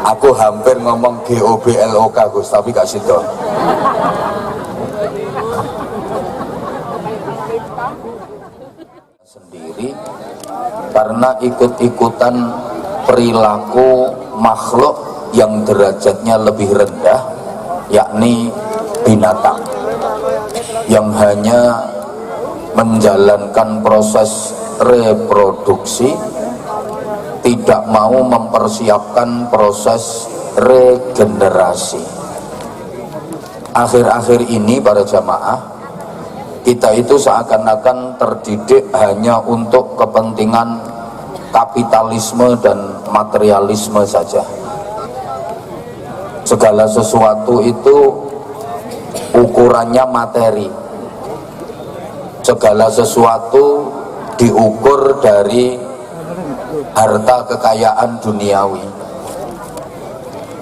Aku hampir ngomong GOBLOK Gus, tapi gak situ. Sendiri karena ikut-ikutan perilaku makhluk yang derajatnya lebih rendah, yakni binatang yang hanya menjalankan proses reproduksi, tidak mau mempersiapkan proses regenerasi. Akhir-akhir ini para jamaah, kita itu seakan-akan terdidik hanya untuk kepentingan kapitalisme dan materialisme saja. Segala sesuatu itu ukurannya materi. Segala sesuatu diukur dari harta kekayaan duniawi.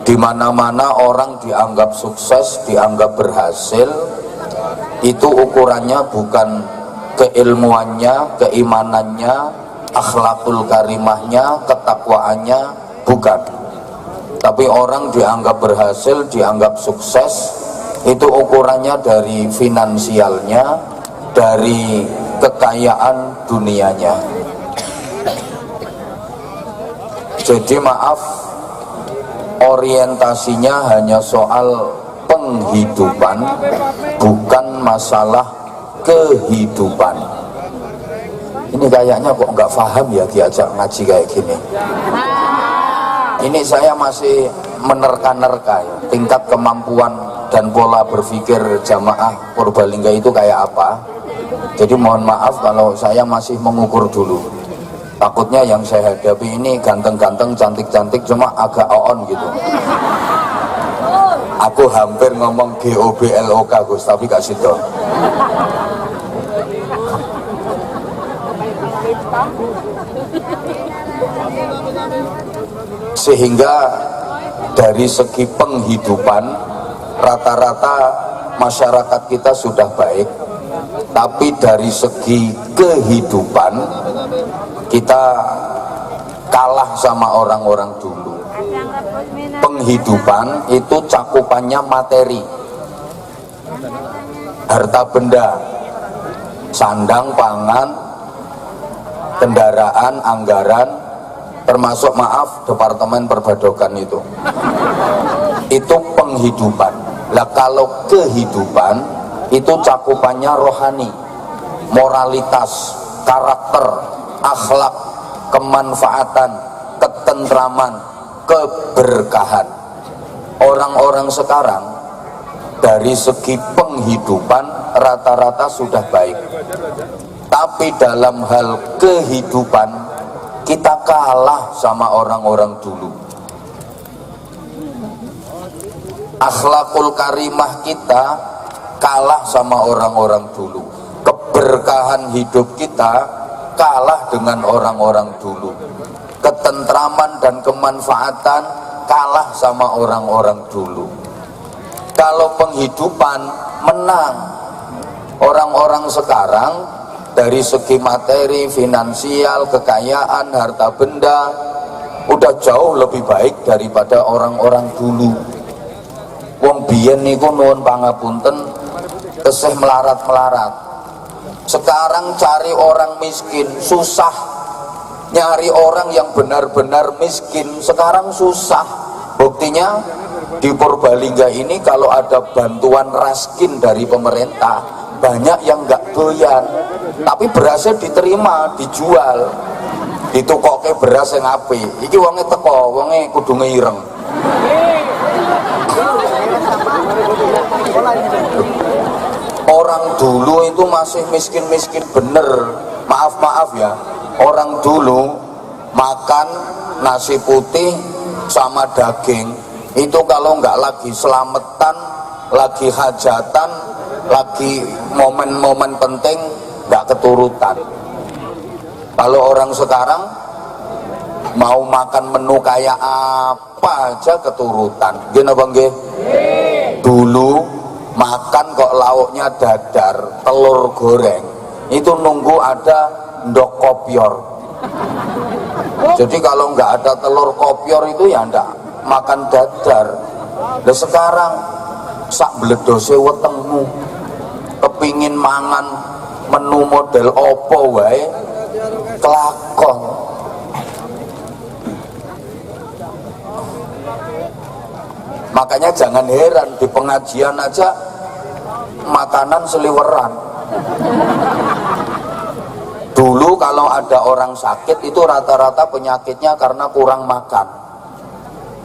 Di mana-mana orang dianggap sukses, dianggap berhasil, itu ukurannya bukan keilmuannya, keimanannya, akhlakul karimahnya, ketakwaannya, bukan. Tapi orang dianggap berhasil, dianggap sukses, itu ukurannya dari finansialnya, dari kekayaan dunianya. Jadi maaf, orientasinya hanya soal penghidupan, bukan masalah kehidupan. Ini kayaknya kok nggak paham ya diajak ngaji kayak gini. Ini saya masih menerka-nerka ya, tingkat kemampuan dan pola berpikir jamaah Purbalingga itu kayak apa. Jadi mohon maaf kalau saya masih mengukur dulu. Takutnya yang saya hadapi ini ganteng-ganteng, cantik-cantik, cuma agak on gitu. Aku hampir ngomong GOBLOK Gus, tapi gak situ. Sehingga dari segi penghidupan rata-rata masyarakat kita sudah baik, tapi dari segi kehidupan kita kalah sama orang-orang dulu. Penghidupan itu cakupannya materi, harta benda, sandang, pangan, kendaraan, anggaran, termasuk maaf departemen perbadokan itu penghidupan. Lah kalau kehidupan itu cakupannya rohani, moralitas, karakter, akhlak, kemanfaatan, ketentraman, keberkahan. Orang-orang sekarang dari segi penghidupan rata-rata sudah baik, tapi dalam hal kehidupan kita kalah sama orang-orang dulu. Akhlakul karimah kita kalah sama orang-orang dulu. Keberkahan hidup kita kalah dengan orang-orang dulu. Ketentraman dan kemanfaatan kalah sama orang-orang dulu. Kalau penghidupan menang. Orang-orang sekarang dari segi materi, finansial, kekayaan, harta benda udah jauh lebih baik daripada orang-orang dulu. Wong biyen niku nuwun pangapunten tesih melarat-melarat. Sekarang cari orang miskin susah, nyari orang yang benar-benar miskin sekarang susah. Buktinya di Purbalingga ini kalau ada bantuan raskin dari pemerintah banyak yang nggak doyan, tapi berasnya diterima, dijual, ditukoke beras yang apik. Iki wonge teko, wonge kudu ngeireng. Orang dulu itu masih miskin-miskin bener. Maaf ya, orang dulu makan nasi putih sama daging itu kalau nggak lagi selamatan, lagi hajatan, lagi momen-momen penting nggak keturutan. Kalau orang sekarang mau makan menu kayak apa aja keturutan. Gini bang, dulu makan kok lauknya dadar, telur goreng, itu nunggu ada ndok kopior. Jadi kalau nggak ada telur kopior itu ya makan dadar. Dan sekarang sak bledose wetengmu kepingin mangan menu model opo wae kelakon. Makanya jangan heran di pengajian aja makanan seliweran. Dulu kalau ada orang sakit itu rata-rata penyakitnya karena kurang makan.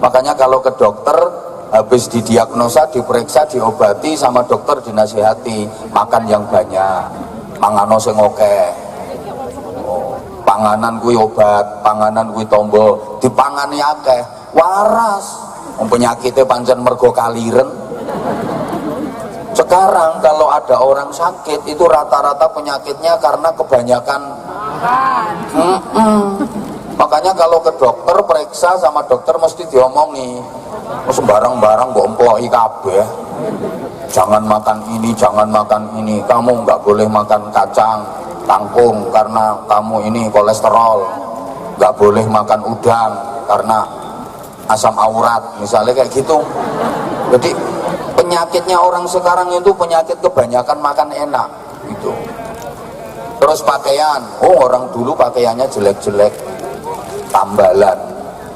Makanya kalau ke dokter habis didiagnosa, diperiksa, diobati sama dokter dinasihati makan yang banyak, mangano sing akeh. Panganan kuwi obat, panganan kuwi tombo, dipangani akeh waras. Penyakitnya pancen mergo kaliren. Sekarang kalau ada orang sakit itu rata-rata penyakitnya karena kebanyakan makanya kalau ke dokter periksa sama dokter mesti diomongi sembarang-barang mbok empoki kabeh, jangan makan ini, jangan makan ini, kamu nggak boleh makan kacang kangkung karena kamu ini kolesterol, nggak boleh makan udang karena asam aurat, misalnya kayak gitu. Jadi penyakitnya orang sekarang itu penyakit kebanyakan makan enak gitu. Terus pakaian, orang dulu pakaiannya jelek-jelek, tambalan,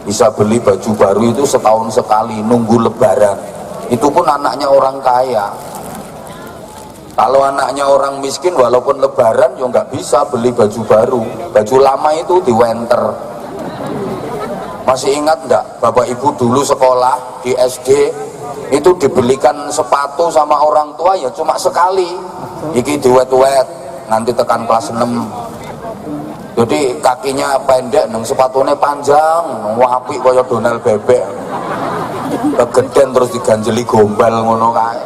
bisa beli baju baru itu setahun sekali, nunggu lebaran. Itu pun anaknya orang kaya. Kalau anaknya orang miskin walaupun lebaran ya nggak bisa beli baju baru, baju lama itu di winter. Masih ingat enggak Bapak Ibu dulu sekolah di SD itu dibelikan sepatu sama orang tua ya cuma sekali, iki diwet-wet nanti tekan kelas 6. Jadi kakinya pendek nang sepatunya panjang, apik kaya Donald bebek, kegeden terus diganjeli gombal ngono kae.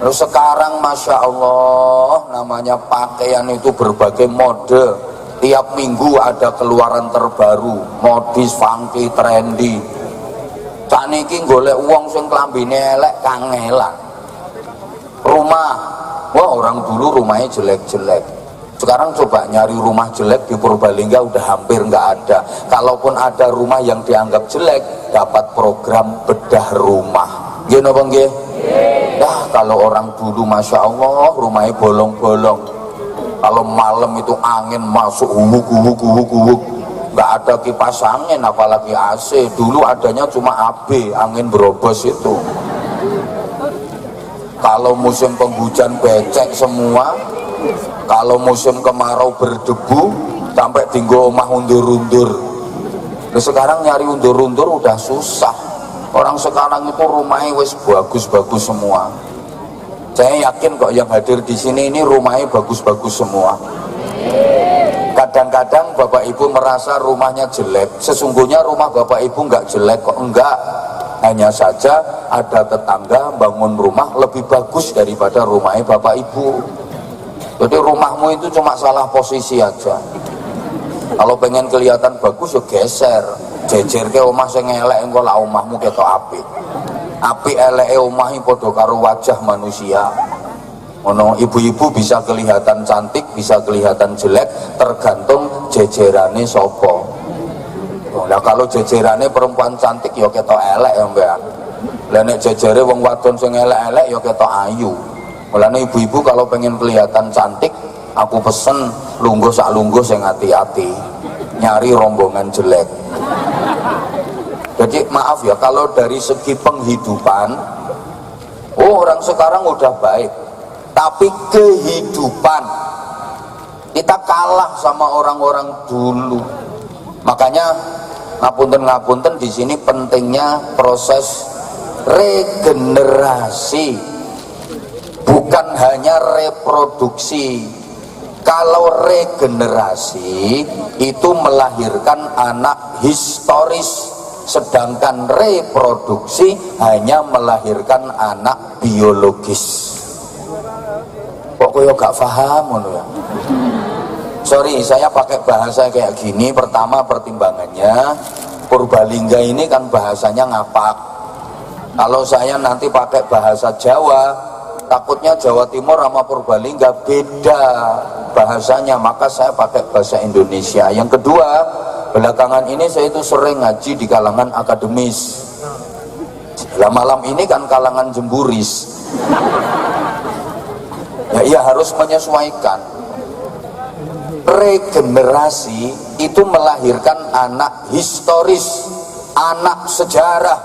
Terus sekarang Masya Allah namanya pakaian itu berbagai mode. Tiap minggu ada keluaran terbaru, modis, funky, trendy. Saniki golek uang sing klambine elek kangelan. Rumah, wah orang dulu rumahnya jelek-jelek. Sekarang coba nyari rumah jelek di Purbalingga udah hampir nggak ada. Kalaupun ada rumah yang dianggap jelek, dapat program bedah rumah. Gini apa nggih? Nah, kalau orang dulu Masya Allah rumahnya bolong-bolong. Kalau malam itu angin masuk huwuk, nggak ada kipas angin apalagi AC. Dulu adanya cuma AB, angin berobos itu. Kalau musim penghujan becek semua, kalau musim kemarau berdebu sampai tinggal omah undur-undur. Nah, sekarang nyari undur-undur udah susah. Orang sekarang itu rumahnya wes bagus-bagus semua. Saya yakin kok yang hadir di sini ini rumahnya bagus-bagus semua. Kadang-kadang Bapak Ibu merasa rumahnya jelek, sesungguhnya rumah Bapak Ibu nggak jelek kok, enggak. Hanya saja ada tetangga bangun rumah lebih bagus daripada rumahnya Bapak Ibu. Jadi rumahmu itu cuma salah posisi aja. Kalau pengen kelihatan bagus ya geser, jejer ke omah sing elek engko lah omahmu ketok apik. Api eleke omahi padha karo wajah manusia. Ono ibu-ibu bisa kelihatan cantik, bisa kelihatan jelek, tergantung jejerane sapa. Nah kalau jejerane perempuan cantik ya ketok elek ya Mbak. Lah nek jejere wong wadon sing elek-elek ya ketok ayu. Mulane ibu-ibu kalau pengen kelihatan cantik, aku pesen lungguh sak lungguh sing hati-hati. Nyari rombongan jelek. Jadi maaf ya, kalau dari segi penghidupan, orang sekarang udah baik, tapi kehidupan kita kalah sama orang-orang dulu. Makanya ngapunten di sini pentingnya proses regenerasi, bukan hanya reproduksi. Kalau regenerasi itu melahirkan anak historis, sedangkan reproduksi hanya melahirkan anak biologis. Kok koyo gak paham ngono ya? Sorry, saya pakai bahasa kayak gini. Pertama pertimbangannya Purbalingga ini kan bahasanya ngapak. Kalau saya nanti pakai bahasa Jawa, takutnya Jawa Timur sama Purbalingga beda bahasanya, maka saya pakai bahasa Indonesia. Yang kedua, belakangan ini saya itu sering ngaji di kalangan akademis. Lah malam ini kan kalangan jemburis. Ya iya harus menyesuaikan. Regenerasi itu melahirkan anak historis, anak sejarah,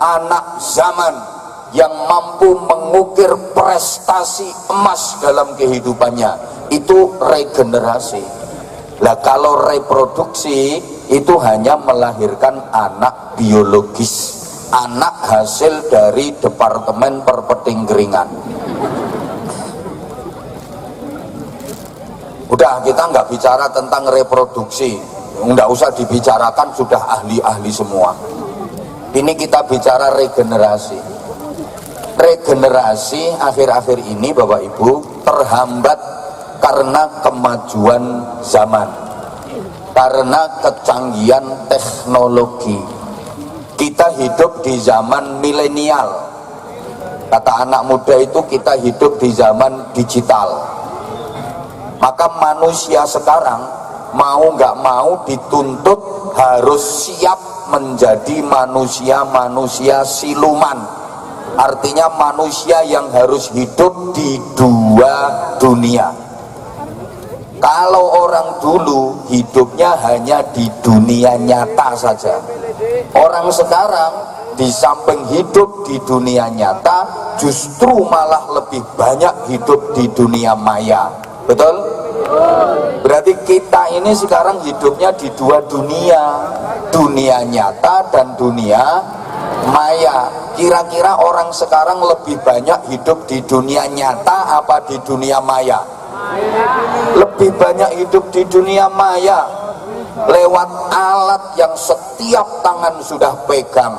anak zaman yang mampu mengukir prestasi emas dalam kehidupannya. Itu regenerasi. Lah kalau reproduksi itu hanya melahirkan anak biologis, anak hasil dari Departemen Perpetingkeringan. Udah, kita nggak bicara tentang reproduksi, nggak usah dibicarakan, sudah ahli-ahli semua. Ini kita bicara regenerasi. Regenerasi akhir-akhir ini Bapak Ibu terhambat karena kemajuan zaman, karena kecanggihan teknologi. Kita hidup di zaman milenial. Kata anak muda itu kita hidup di zaman digital. Maka manusia sekarang mau nggak mau dituntut harus siap menjadi manusia-manusia siluman. Artinya manusia yang harus hidup di dua dunia. Kalau orang dulu hidupnya hanya di dunia nyata saja, orang sekarang di samping hidup di dunia nyata justru malah lebih banyak hidup di dunia maya. Betul? Berarti kita ini sekarang hidupnya di dua dunia, dunia nyata dan dunia maya. Kira-kira orang sekarang lebih banyak hidup di dunia nyata apa di dunia maya? Lebih banyak hidup di dunia maya, lewat alat yang setiap tangan sudah pegang.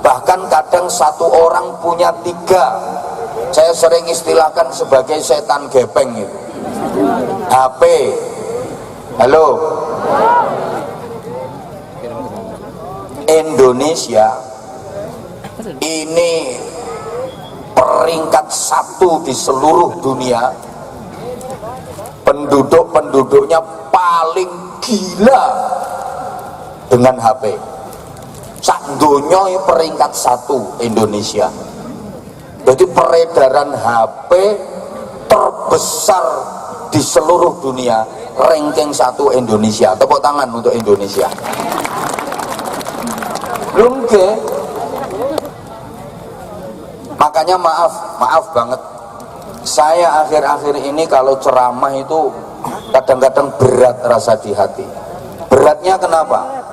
Bahkan kadang satu orang punya tiga. Saya sering istilahkan sebagai setan gepeng itu. HP, halo, Indonesia ini peringkat 1 di seluruh dunia. Penduduknya paling gila dengan HP. Sak donya peringkat 1 Indonesia. Jadi peredaran HP terbesar di seluruh dunia, ranking 1 Indonesia. Tepuk tangan untuk Indonesia. Belum ke? Makanya maaf banget. Saya akhir-akhir ini kalau ceramah itu kadang-kadang berat rasa di hati. Beratnya kenapa?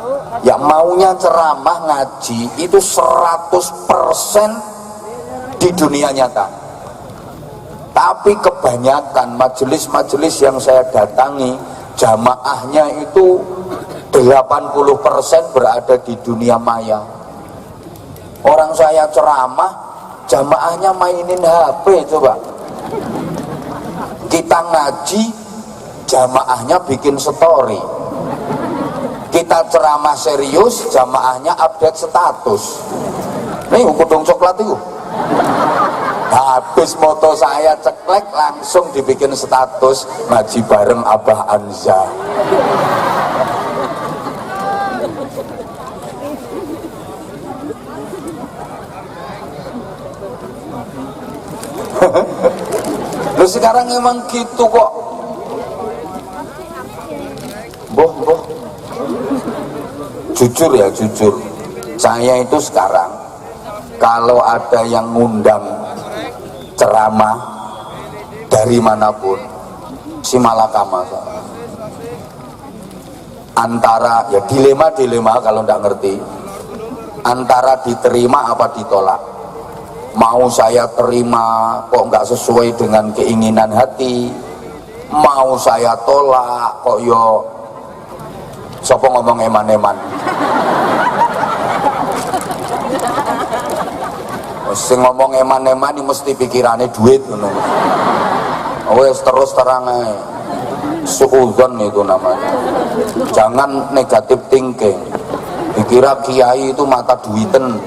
Ya maunya ceramah ngaji itu 100% di dunia nyata. Tapi kebanyakan majelis-majelis yang saya datangi, jamaahnya itu 80% berada di dunia maya. Orang saya ceramah, jamaahnya mainin HP coba. Kita ngaji, jamaahnya bikin story. Kita ceramah serius, jamaahnya update status. Nih kudung coklat itu. Habis moto saya ceklek langsung dibikin status ngaji bareng Abah Anza. Lu sekarang emang gitu kok. Boh. Jujur ya, jujur. Saya itu sekarang kalau ada yang ngundang ceramah dari manapun, si malakama antara ya dilema kalau nggak ngerti antara diterima apa ditolak. Mau saya terima kok nggak sesuai dengan keinginan hati, mau saya tolak kok yo sopo ngomong eman-eman. Sing ngomong eman-eman ini mesti pikirannya duit ngono. Wes terus terang ae. Suudzon itu namanya. Jangan negatif thinking. Dikira kiai itu mata duiten.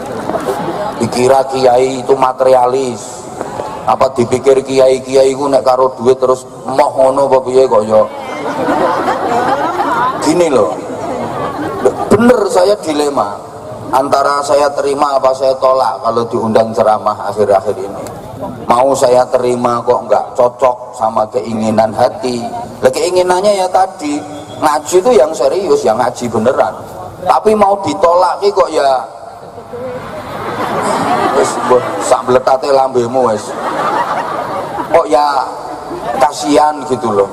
Dikira kiai itu materialis. Apa dipikir kiai-kiai ku nek karo duit terus moh ngono apa piye kok yo. Gini loh. Bener, saya dilema antara saya terima apa saya tolak kalau diundang ceramah akhir-akhir ini. Mau saya terima kok nggak cocok sama keinginan hati. Lah keinginannya ya tadi, ngaji itu yang serius, yang ngaji beneran. Tapi mau ditolak kok ya wis sak bletate lambemu wis. Kok ya kasihan gitu loh.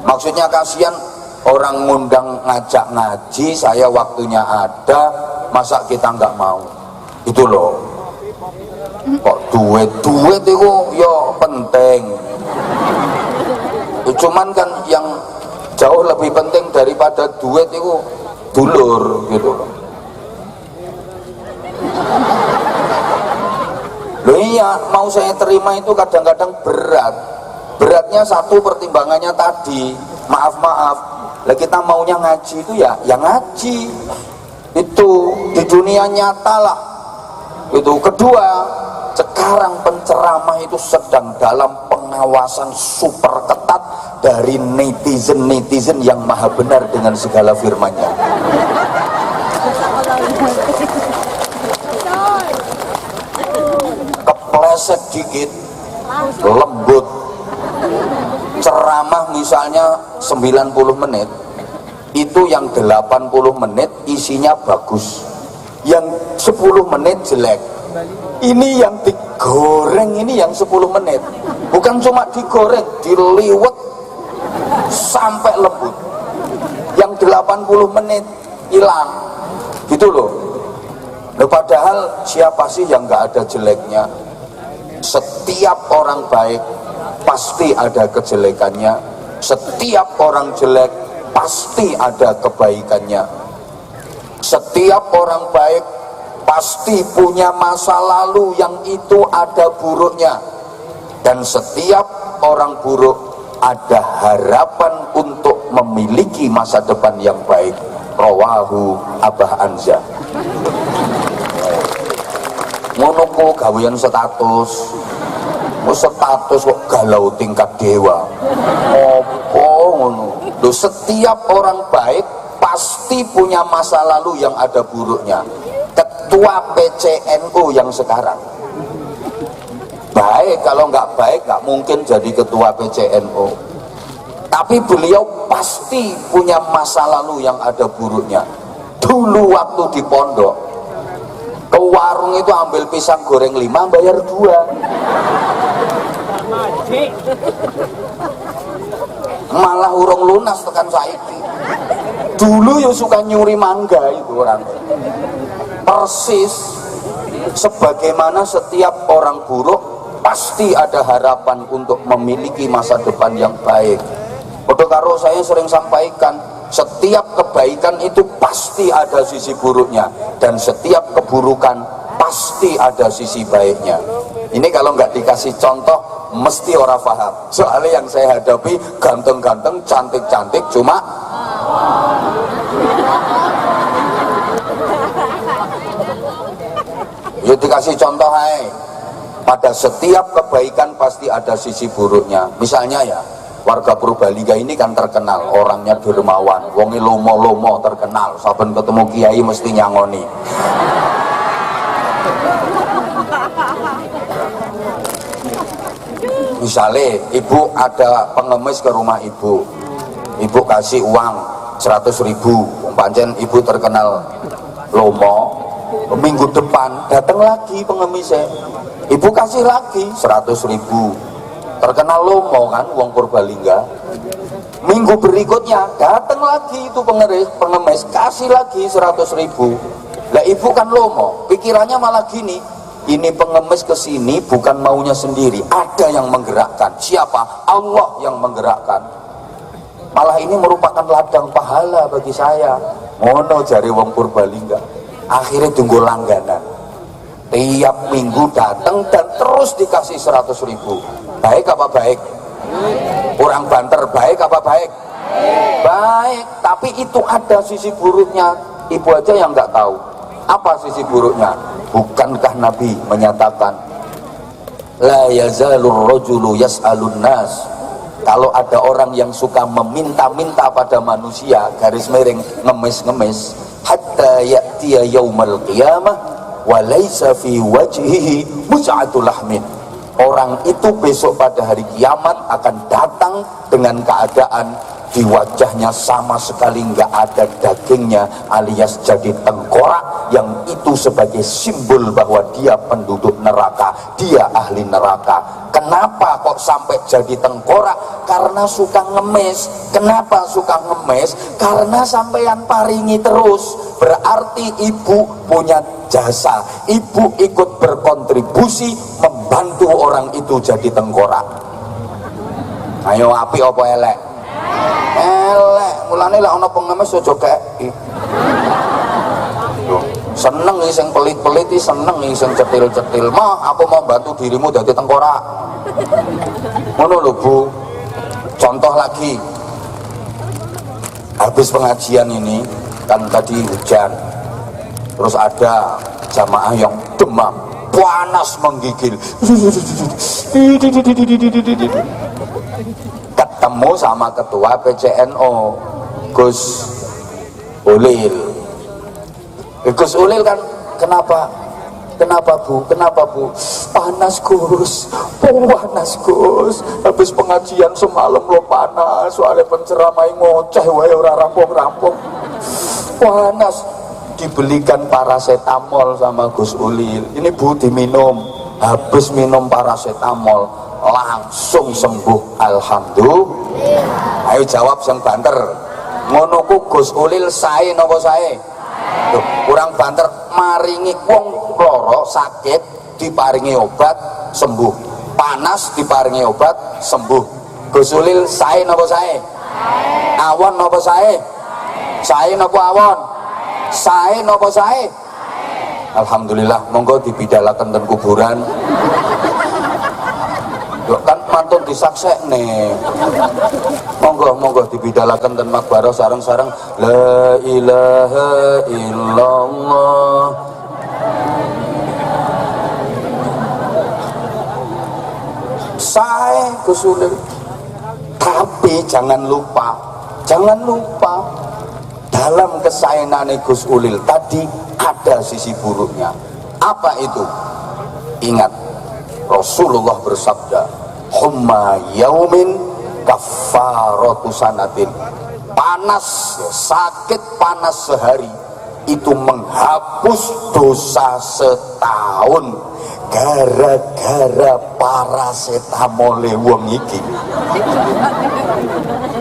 Maksudnya kasihan, orang ngundang ngajak ngaji, saya waktunya ada, masa kita nggak mau? Itu loh. Kok duit itu yo penting. Cuman kan yang jauh lebih penting daripada duit itu dulur gitu loh. Loh iya, mau saya terima itu kadang-kadang berat. Beratnya satu, pertimbangannya tadi, maaf. Lah kita maunya ngaji itu ya ngaji. Itu di dunia nyata lah. Itu kedua, sekarang penceramah itu sedang dalam pengawasan super ketat dari netizen yang maha benar dengan segala firman-Nya. Kepleset dikit lembut. Ceramah misalnya 90 menit, itu yang 80 menit isinya bagus, yang 10 menit jelek. Ini yang digoreng, ini yang 10 menit. Bukan cuma digoreng, diliwet sampai lembut. Yang 80 menit hilang. Gitu loh. Nah, padahal siapa sih yang nggak ada jeleknya? Setiap orang baik pasti ada kejelekannya. Setiap orang jelek pasti ada kebaikannya. Setiap orang baik pasti punya masa lalu yang itu ada buruknya, dan setiap orang buruk ada harapan untuk memiliki masa depan yang baik. Rawahu Abah Anza. Ngono ku gawean status kok galau tingkat dewa. Opo ngono? Loh, setiap orang baik pasti punya masa lalu yang ada buruknya. Ketua PCNU yang sekarang baik, kalau nggak baik nggak mungkin jadi ketua PCNU. Tapi beliau pasti punya masa lalu yang ada buruknya. Dulu waktu di pondok, ke warung itu ambil pisang goreng 5 bayar 2. Malah urung lunas tekan saiki. Dulu ya suka nyuri mangga itu orang. Persis sebagaimana setiap orang buruk pasti ada harapan untuk memiliki masa depan yang baik. Padha karo saya sering sampaikan, setiap kebaikan itu pasti ada sisi buruknya, dan setiap keburukan pasti ada sisi baiknya. Ini kalau nggak dikasih contoh mesti orang paham. Soalnya yang saya hadapi ganteng-ganteng, cantik-cantik, cuma yuk dikasih contoh hai. Pada setiap kebaikan pasti ada sisi buruknya. Misalnya ya, warga Purbalingga ini kan terkenal orangnya dermawan, wongi lomo-lomo terkenal, saben ketemu kiai mesti nyangoni. Misalnya ibu ada pengemis ke rumah ibu kasih uang 100.000, pancen ibu terkenal lomo. Minggu depan datang lagi pengemisnya, ibu kasih lagi 100.000, terkenal lomo kan uang Purbalingga. Minggu berikutnya datang lagi itu pengemis kasih lagi 100.000. Lah ibu kan lomo, pikirannya malah gini, ini pengemis kesini bukan maunya sendiri, ada yang menggerakkan. Siapa? Allah yang menggerakkan. Malah ini merupakan ladang pahala bagi saya. Ngono jari wong Purbalingga. Akhirnya tunggu langganan, tiap minggu datang dan terus dikasih 100.000. Baik apa baik? Orang Banter baik apa baik? Baik, tapi itu ada sisi buruknya. Ibu aja yang nggak tahu apa sisi buruknya. Bukankah Nabi menyatakan la yazalur rajulu yas'alun nas, kalau ada orang yang suka meminta-minta pada manusia, garis miring ngemis-ngemis, hatta ya'tiya yaumal qiyamah wa laisa fi wajhihi mus'atul lahmin. Orang itu besok pada hari kiamat akan datang dengan keadaan di wajahnya sama sekali nggak ada dagingnya, alias jadi tengkorak, yang itu sebagai simbol bahwa dia penduduk neraka, dia ahli neraka. Kenapa kok sampai jadi tengkorak? Karena suka ngemis. Kenapa suka ngemis? Karena sampean paringi terus. Berarti ibu punya jasa, ibu ikut berkontribusi membantu orang itu jadi tengkorak. Ayo api apa elek? Elek. Mulane lek ana pengemis aja kei. Seneng iki sing pelit-pelit iki, seneng iki sing cetil-cetil. Mah aku mau bantu dirimu dadi tengkorak. Ngono lho Bu. Contoh lagi, habis pengajian ini kan tadi hujan, terus ada jamaah yang demam, panas menggigil, ketemu sama ketua PCNO Gus Ulil. Gus Ulil kan, kenapa Bu? Kenapa Bu? Panas Gus, panas Gus. Habis pengajian semalam lo panas, soalnya penceramai ngoceh wae ora rampung-rampung. Panas. Dibelikan paracetamol sama Gus Ulil. Ini Bu diminum. Habis minum paracetamol langsung sembuh, alhamdulillah. Ayo jawab yang banter. Ngono ku Gus Ulil sae napa sae? Tuh, kurang banter, maringi wong loro sakit diparingi obat sembuh, panas diparingi obat sembuh. Gus Ulil sae napa sae? Awon napa sae? Sae napa awon? Sae napa sae? Alhamdulillah, monggo dibidalaken ten kuburan. Yo kan mantun disaksekne. Monggo dibidalaken ten makbarah sareng-sareng la ilaha illallah. Sae Gus Ulil. Tapi jangan lupa dalam kesaenane Gus Ulil tadi ada sisi buruknya. Apa itu? Ingat, Rasulullah bersabda, humma yaumin kafaratu sanatin. Panas, sakit panas sehari itu menghapus dosa setahun. Gara-gara paracetamol wong iki.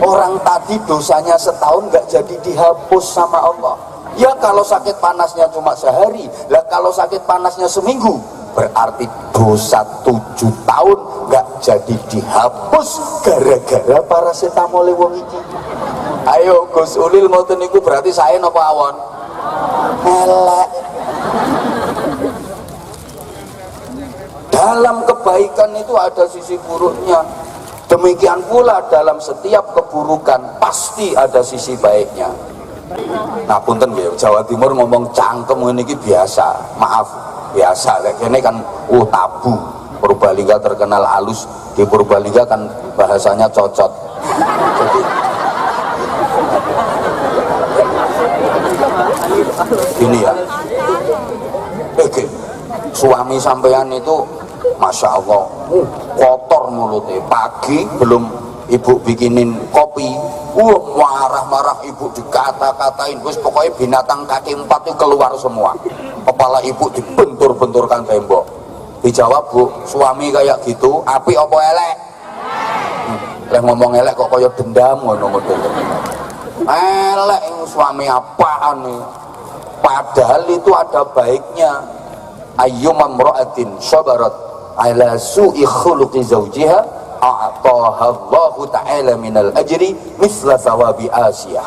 Orang tadi dosanya setahun gak jadi dihapus sama Allah. Ya kalau sakit panasnya cuma sehari, lah kalau sakit panasnya seminggu, berarti dosa 7 tahun gak jadi dihapus gara-gara paracetamol wong iki. Ayo Gus Ulil ngoten niku berarti saya napa awon? Elek. Dalam kebaikan itu ada sisi buruknya. Demikian pula dalam setiap keburukan pasti ada sisi baiknya. Nah punten ya, Jawa Timur ngomong cangkem ini biasa. Maaf, biasa. Ini kan tabu. Purbalingga terkenal halus. Di Purbalingga kan bahasanya cocot. Jadi ini ya. Oke. Suami sampean itu Masya Allah, kotor mulutnya. Pagi belum ibu bikinin kopi, marah-marah ibu dikata-katain. Wis pokoknya binatang kaki 4 itu keluar semua. Kepala ibu dibentur-benturkan tembok. Dijawab, Bu, suami kayak gitu, api apa elek? Leh ngomong elek kok kaya dendam ngono-ngono. Elek suami apaan nih? Padahal itu ada baiknya. Ayyumam ra'atin sabarat ala su'i khuluqi zawjiha a'taha Allahu ta'ala minal ajri misla thawabi Asiyah.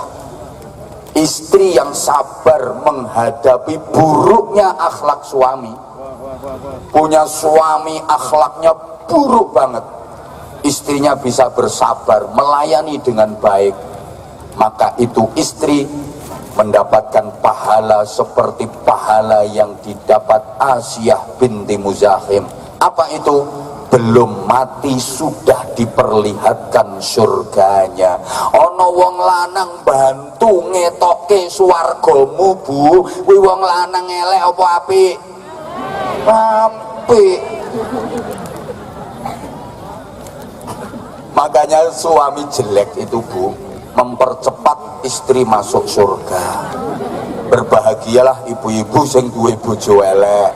Istri yang sabar menghadapi buruknya akhlak suami, punya suami akhlaknya buruk banget, istrinya bisa bersabar melayani dengan baik, maka itu istri mendapatkan pahala seperti pahala yang didapat Asiyah binti Muzahim. Apa itu? belum mati sudah diperlihatkan surganya. Ono wong lanang bantu ngetokke swargamu, Bu. Kuwi wong lanang elek apa apik? Apik. Makanya suami jelek itu, Bu, mempercepat istri masuk surga. Berbahagialah ibu-ibu sing duwe bojo elek,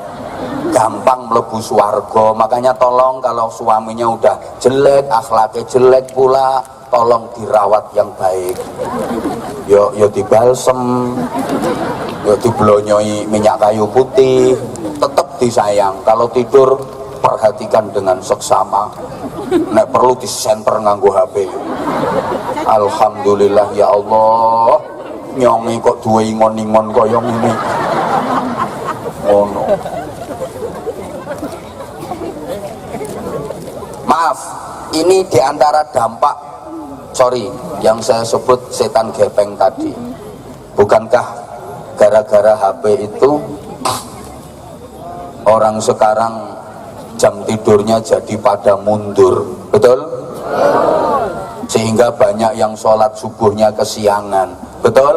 gampang mlebu swarga. Makanya tolong kalau suaminya udah jelek, akhlaknya jelek pula, tolong dirawat yang baik. Yo dibalsem, yo diblonyoi minyak kayu putih, tetap disayang. Kalau tidur perhatikan dengan seksama. Nek perlu disenter nganggo HP. Alhamdulillah ya Allah, nyongi kok duwe ingon-ingon kaya ngene. Ngono. Maaf, ini diantara dampak, yang saya sebut setan gepeng tadi. Bukankah gara-gara HP itu orang sekarang jam tidurnya jadi pada mundur, betul? Sehingga banyak yang sholat subuhnya kesiangan, betul?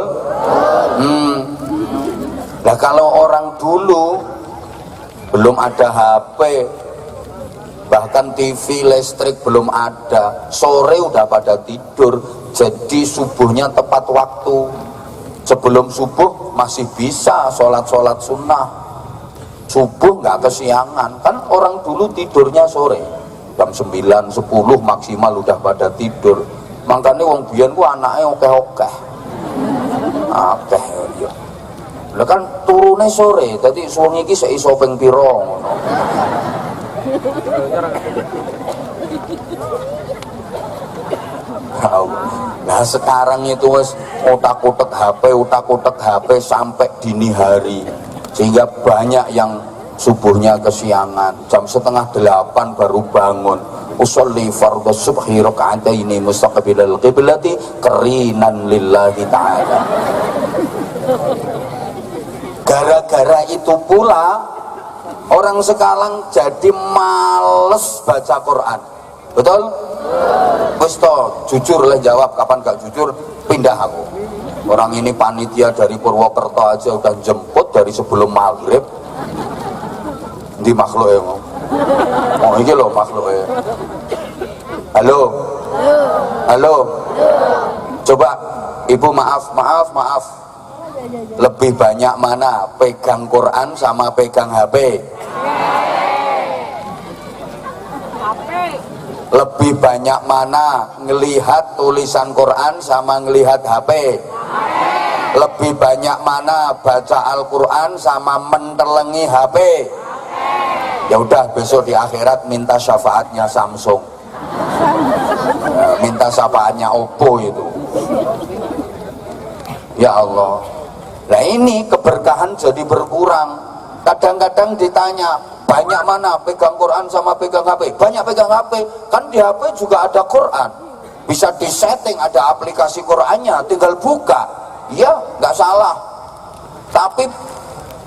Nah kalau orang dulu belum ada HP, bahkan TV listrik belum ada, sore udah pada tidur, jadi subuhnya tepat waktu. Sebelum subuh masih bisa sholat-sholat sunnah, subuh nggak kesiangan. Kan orang dulu tidurnya sore jam 9, 10 maksimal udah pada tidur. Makanya wong biyen ku anake akeh-akeh. Akeh ya. Lah kan turune sore, dadi suwengi iki sik iso ping pira ngono. Nah sekarang itu wis utak-utek HP sampai dini hari, sehingga banyak yang subuhnya kesiangan, jam 7:30 baru bangun. Usolli fardhu subhi raka'ataini mustaqbilal qiblati qarinan lillahi ta'ala. Gara-gara itu pula orang sekarang jadi males baca Quran, betul? Wis to, jujur lah jawab, kapan gak jujur pindah aku. Orang ini panitia dari Purwokerto aja udah jemput dari sebelum maghrib. Di makhluk ya mau. Oh ini loh makhluk ya. Halo. Coba ibu maaf. Lebih banyak mana pegang Quran sama pegang HP? Lebih banyak mana ngelihat tulisan Quran sama ngelihat HP? Lebih banyak mana baca Al-Quran sama mentelengi HP? Ya udah, besok di akhirat minta syafaatnya Samsung, minta syafaatnya Oppo itu. Ya Allah. Nah ini keberkahan jadi berkurang. Kadang-kadang ditanya, banyak mana pegang Quran sama pegang HP? Banyak pegang HP. Kan di HP juga ada Quran, bisa disetting, ada aplikasi Qurannya, tinggal buka. Ya nggak salah. Tapi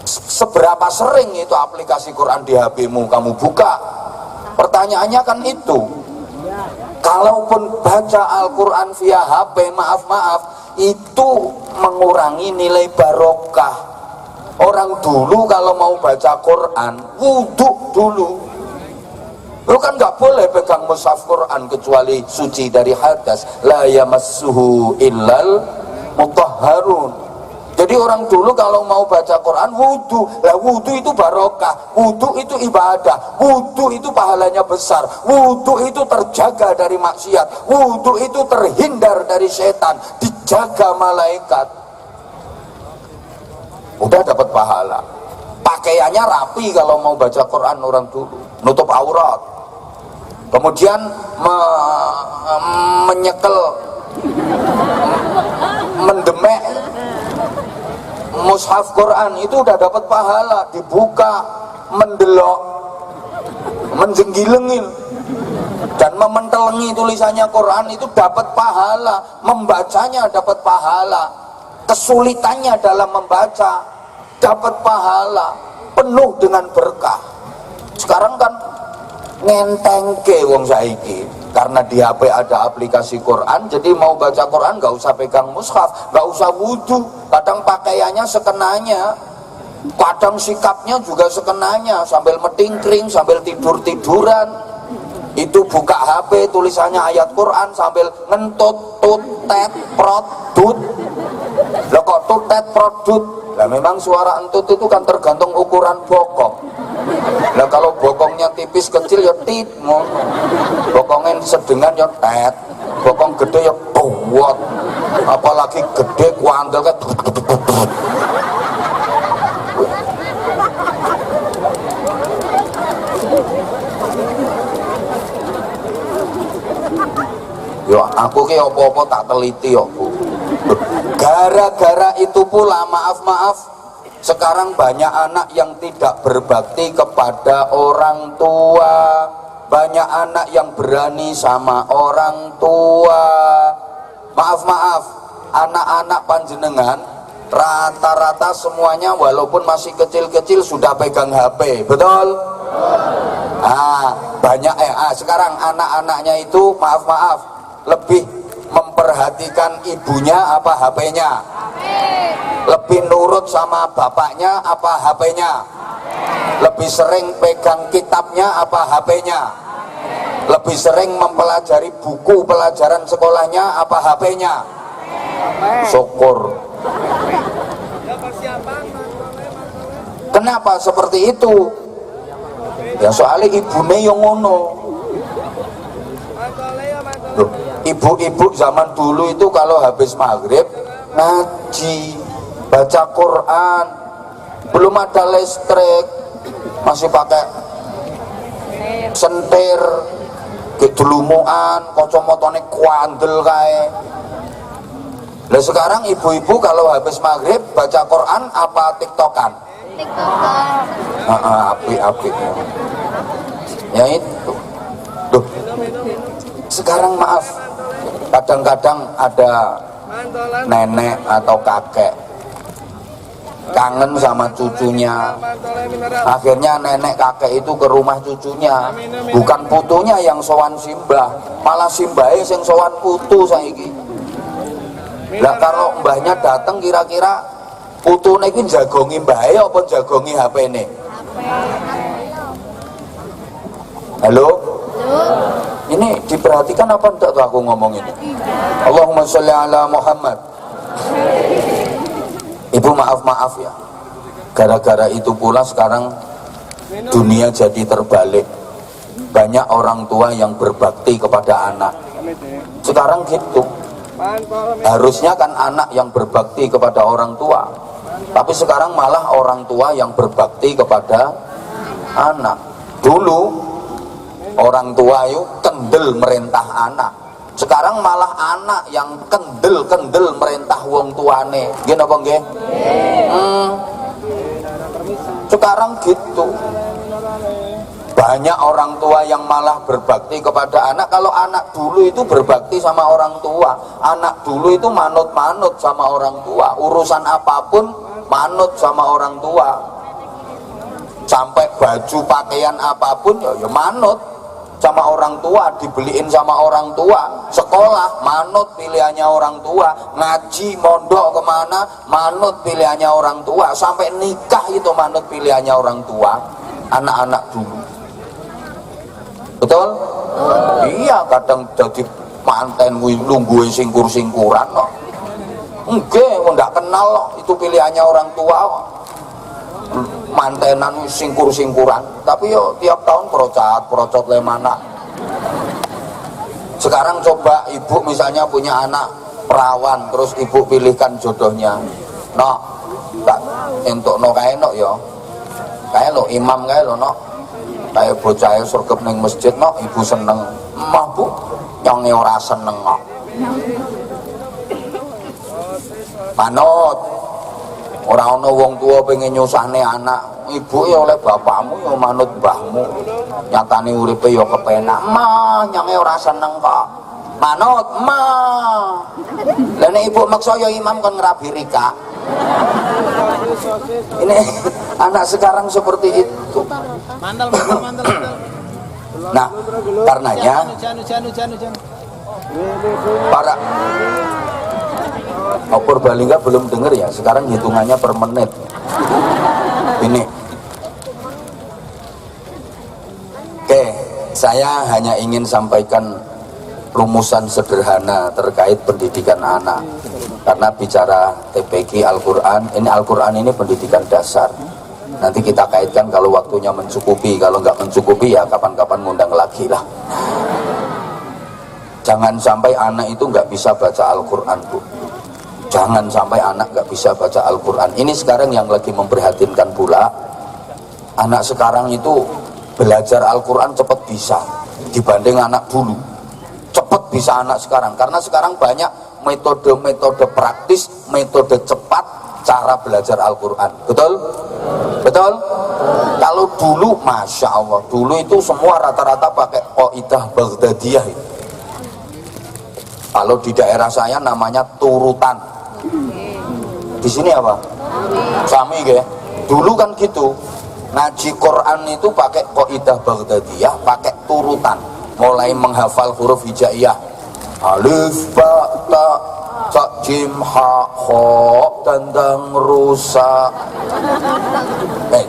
seberapa sering itu aplikasi Quran di HP-mu kamu buka? Pertanyaannya kan itu. Kalaupun baca Al-Quran via HP, maaf, itu mengurangi nilai barokah. Orang dulu kalau mau baca Quran, wudhu dulu. Lu kan nggak boleh pegang mushaf Quran kecuali suci dari hadas. La yamassuhu illal mutahharun. Jadi orang dulu kalau mau baca Quran wudhu, lah wudhu itu barokah, wudhu itu ibadah, wudhu itu pahalanya besar, wudhu itu terjaga dari maksiat, wudhu itu terhindar dari setan, dijaga malaikat. Udah dapat pahala. Pakaiannya rapi kalau mau baca Quran orang dulu, nutup aurat, kemudian menyekel, mendemek mushaf Quran, itu udah dapat pahala. Dibuka, mendelok, menjenggilengin dan mementelengi tulisannya Quran itu dapat pahala. Membacanya dapat pahala, kesulitannya dalam membaca dapat pahala, penuh dengan berkah. Sekarang kan ngentengke wong saiki. Karena di HP ada aplikasi Quran, jadi mau baca Quran gak usah pegang mushaf, gak usah wudhu. Kadang pakaiannya sekenanya, kadang sikapnya juga sekenanya, sambil metingkring, sambil tidur-tiduran. Itu buka HP, tulisannya ayat Quran sambil ngentut, tutet, produt. Lah kok tutet, produt? Lah memang suara entut itu kan tergantung ukuran bokong. Lah kalau bokongnya tipis kecil ya tit, bokongnya sedengan ya tet, bokong gede ya tuwot, apalagi gede kuandel kan. Yo aku ki apa-apa tak teliti yo. Gara-gara itu pula maaf sekarang banyak anak yang tidak berbakti kepada orang tua, banyak anak yang berani sama orang tua. Maaf anak-anak panjenengan rata-rata semuanya walaupun masih kecil-kecil sudah pegang HP, betul? Banyak sekarang anak-anaknya itu maaf lebih memperhatikan ibunya apa HP-nya? Lebih nurut sama bapaknya apa HP-nya? Lebih sering pegang kitabnya apa HP-nya? Lebih sering mempelajari buku pelajaran sekolahnya apa HP-nya? Syukur. Kenapa seperti itu? Ya soalnya ibune yang ngono. Ibu-ibu zaman dulu itu kalau habis maghrib ngaji, baca Quran, belum ada listrik, masih pakai sentir, gedulumuan, kacamotone kuandel kae. Lah sekarang ibu-ibu kalau habis maghrib baca Quran apa tiktokan? Tiktokan. Api-api. Ya itu. Duh. Sekarang maaf, kadang-kadang ada nenek atau kakek kangen sama cucunya, akhirnya nenek kakek itu ke rumah cucunya, bukan putunya yang sowan simbah, malah simbahnya yang sowan putu saiki. Lah kalau mbahnya datang kira-kira putune iki jagongi mbahe apa jagongi HP-ne? Halo? Ini diperhatikan apa enggak tuh aku ngomong ini? Allahumma sholli ala Muhammad. Ibu maaf ya, gara-gara itu pula sekarang dunia jadi terbalik. Banyak orang tua yang berbakti kepada anak. Sekarang gitu. Harusnya kan anak yang berbakti kepada orang tua, tapi sekarang malah orang tua yang berbakti kepada anak. Dulu orang tua itu kendel merintah anak, sekarang malah anak yang kendel merintah wong tuane. Gini apa nggih? Sekarang gitu. Banyak orang tua yang malah berbakti kepada anak. Kalau anak dulu itu berbakti sama orang tua, anak dulu itu manut-manut sama orang tua, urusan apapun manut sama orang tua, sampai baju pakaian apapun ya manut sama orang tua, dibeliin sama orang tua, sekolah manut pilihannya orang tua, ngaji mondok kemana manut pilihannya orang tua, sampai nikah itu manut pilihannya orang tua. Anak-anak dulu, betul? Iya, kadang jadi manten lungguhe singkur-singkuran kok. Enggak, nggak kenal loh, itu pilihannya orang tua kok. Mantenan singkur-singkuran, tapi yo tiap tahun procot lemana. Sekarang coba ibu misalnya punya anak perawan, terus ibu pilihkan jodohnya, no, tak entuk no kae no yo, kae lo imam kae lo no, kae bocah surgep ning masjid no, ibu seneng, mah bu, nyonge ora seneng no. Manut. Orang ana wong tua pengen nyusahne anak, ibu ya oleh bapakmu ya manut mbahmu. Nyatane uripe ya kepenak, mah nyange ora seneng kok. Manut, mah. Lah nek ibu maksa ya imam kon ngrabi rika. Ini anak sekarang seperti itu. Mandal. Nah, karenanya para Purbalingga belum dengar ya, sekarang hitungannya per menit. Ini oke, saya hanya ingin sampaikan rumusan sederhana terkait pendidikan anak. Karena bicara TPQ Al-Quran, ini pendidikan dasar. Nanti kita kaitkan kalau waktunya mencukupi, kalau nggak mencukupi ya kapan-kapan ngundang lagi lah. Jangan sampai anak itu nggak bisa baca Al-Quran, Bu. Jangan sampai anak nggak bisa baca Al-Quran. Ini sekarang yang lagi memprihatinkan pula, anak sekarang itu belajar Al-Quran cepat bisa dibanding anak dulu. Cepat bisa anak sekarang, karena sekarang banyak metode-metode praktis, metode cepat cara belajar Al-Quran. Betul? Betul? Kalau dulu, Masya Allah, dulu itu semua rata-rata pakai Qaidah Baghdadiyah. Kalau di daerah saya namanya turutan. Di sini apa? Sami ya. Dulu kan gitu. Ngaji Quran itu pakai Qaidah Baghdadiyah, pakai turutan. Mulai menghafal huruf hijaiyah. Alif, ba, ta, ca, jim, ha, kho, dandang, rusa,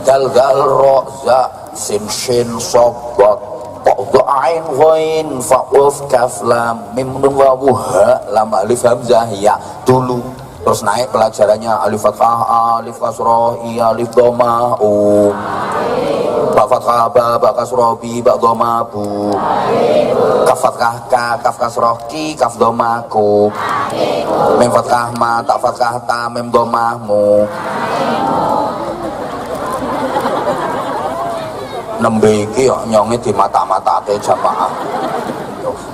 dal, gal, ro, za, sin, shin, sobat, qadha, ain, ghain, fa, qaf, kaf, lam, mim, nun, wawu, ha, lam, alif, hamzah, ya. Dulu terus naik pelajarannya alif fathah, alif kasroh, iya, alif dhamma, ba fathah, ba kasroh, bi, ba dhamma, bu, kaf fathah, ka, kaf kasroh, ki, kaf dhamma, ku, mim fathah, ma, ta fathah, ta, mim dhamma, mu. Nembe iki nyonge di mata-matake jamaah.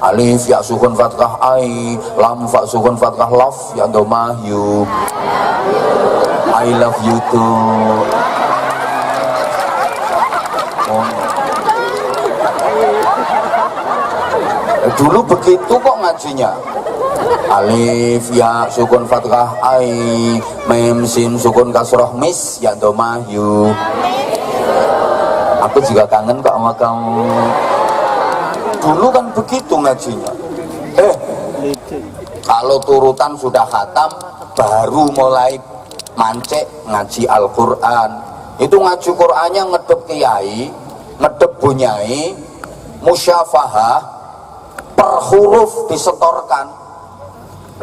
Alif ya sukun fathah ai, lam fa sukun fathah love ya dhamma you. I love you too. Dulu begitu kok ngajinya. Alif ya sukun fathah ai, mim sin sukun kasroh mis ya dhamma you. Aku juga kangen kok sama kamu. Dulu kan begitu ngajinya. Kalau turutan sudah khatam, baru mulai mancek ngaji Al-Quran. Itu ngaji Qurannya ngedep kiai, ngedep bunyai, musyafahah, per huruf disetorkan,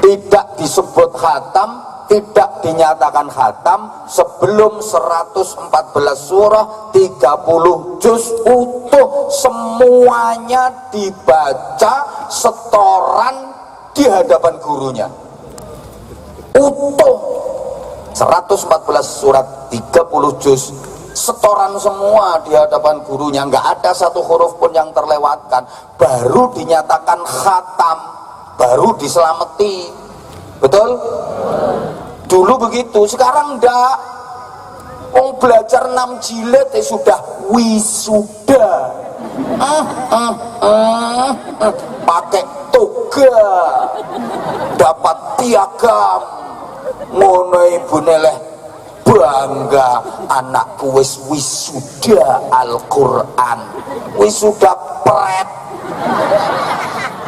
tidak disebut khatam, tidak dinyatakan khatam sebelum 114 surah 30 juz utuh semuanya dibaca setoran di hadapan gurunya. Utuh 114 surat 30 juz setoran semua di hadapan gurunya, nggak ada satu huruf pun yang terlewatkan, baru dinyatakan khatam, baru diselamati. Betul? Dulu begitu, sekarang enggak. Belajar 6 jilid sudah wisuda. Pakai toga, dapat piagam. Ngono ibune leh bangga anakku wis wisuda Al-Qur'an. Wisuda pret.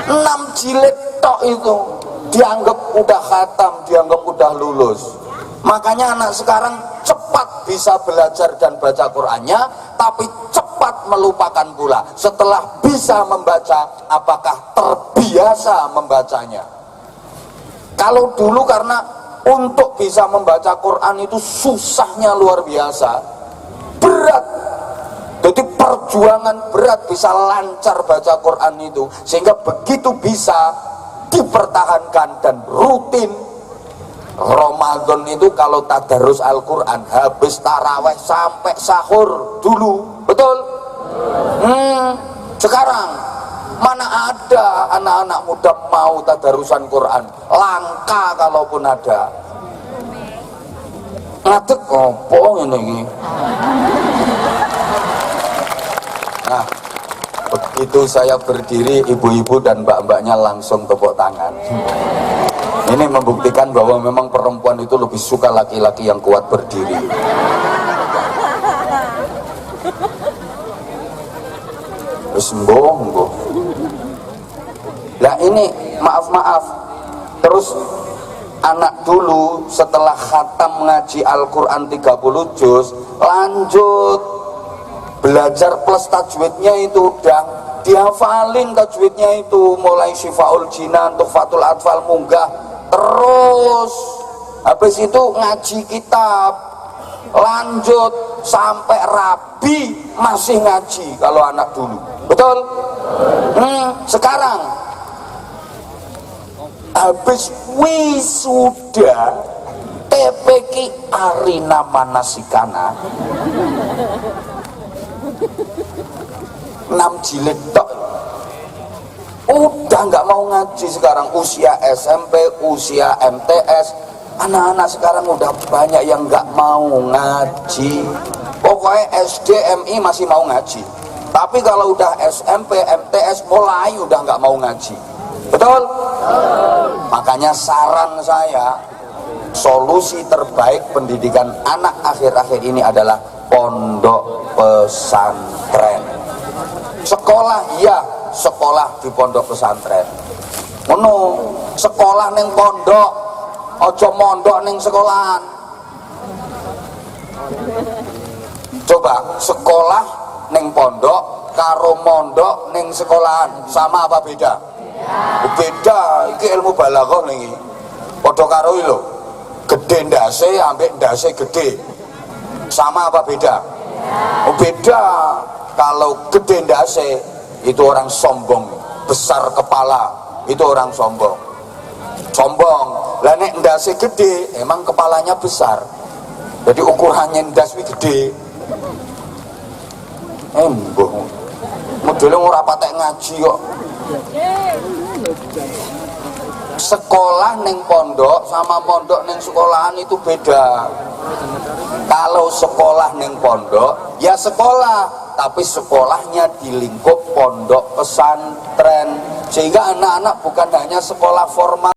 6 jilid tok itu dianggap udah khatam, dianggap udah lulus. Makanya anak sekarang cepat bisa belajar dan baca Qur'annya, tapi cepat melupakan pula. Setelah bisa membaca, apakah terbiasa membacanya? Kalau dulu karena untuk bisa membaca Qur'an itu susahnya luar biasa, berat. Jadi perjuangan berat bisa lancar baca Qur'an itu, sehingga begitu bisa dipertahankan dan rutin. Ramadan itu kalau tadarus Al-Quran habis taraweh sampai sahur dulu, betul? Sekarang mana ada anak-anak muda mau tadarusan Quran, langka kalaupun ada. Ngadeg opo ngene iki. Nah, begitu saya berdiri, ibu-ibu dan mbak-mbaknya langsung tepuk tangan. Ini membuktikan bahwa memang perempuan itu lebih suka laki-laki yang kuat berdiri. Wis mbok. Lah ini maaf, terus anak dulu setelah khatam ngaji Al-Quran 30 juz lanjut belajar plus tajwidnya itu udah dihafalin tajwidnya itu, mulai Syifaul Jinan, Tuhfatul Atfal, munggah terus. Habis itu ngaji kitab lanjut sampai rabi masih ngaji kalau anak dulu, betul? Sekarang habis wisuda TPQ Arina Manasikana 6 jilid tok udah nggak mau ngaji sekarang. Usia SMP, usia MTS, anak-anak sekarang udah banyak yang nggak mau ngaji. Pokoknya SD, MI masih mau ngaji, tapi kalau udah SMP, MTS mulai udah nggak mau ngaji, betul? Makanya saran saya, solusi terbaik pendidikan anak akhir-akhir ini adalah pondok pesantren. Sekolah ya, sekolah di pondok pesantren. Ngono, sekolah ning pondok, ojo mondok ning sekolahan. Coba sekolah ning pondok karo mondok ning sekolahan sama apa beda? Beda. Iki ilmu balaghah niki. Padha karo lho. Gede ndase ambek ndase gede. Sama apa beda? Beda. Kalau gede ndase itu orang sombong, besar kepala itu orang sombong. Lah nek ndase gede emang kepalanya besar. Jadi ukurannya ndas wi gede. Mbuh. Modele ora patek ngaji kok. Sekolah neng pondok sama pondok neng sekolahan itu beda. Kalau sekolah neng pondok ya sekolah, tapi sekolahnya di lingkup pondok pesantren, sehingga anak-anak bukan hanya sekolah formal.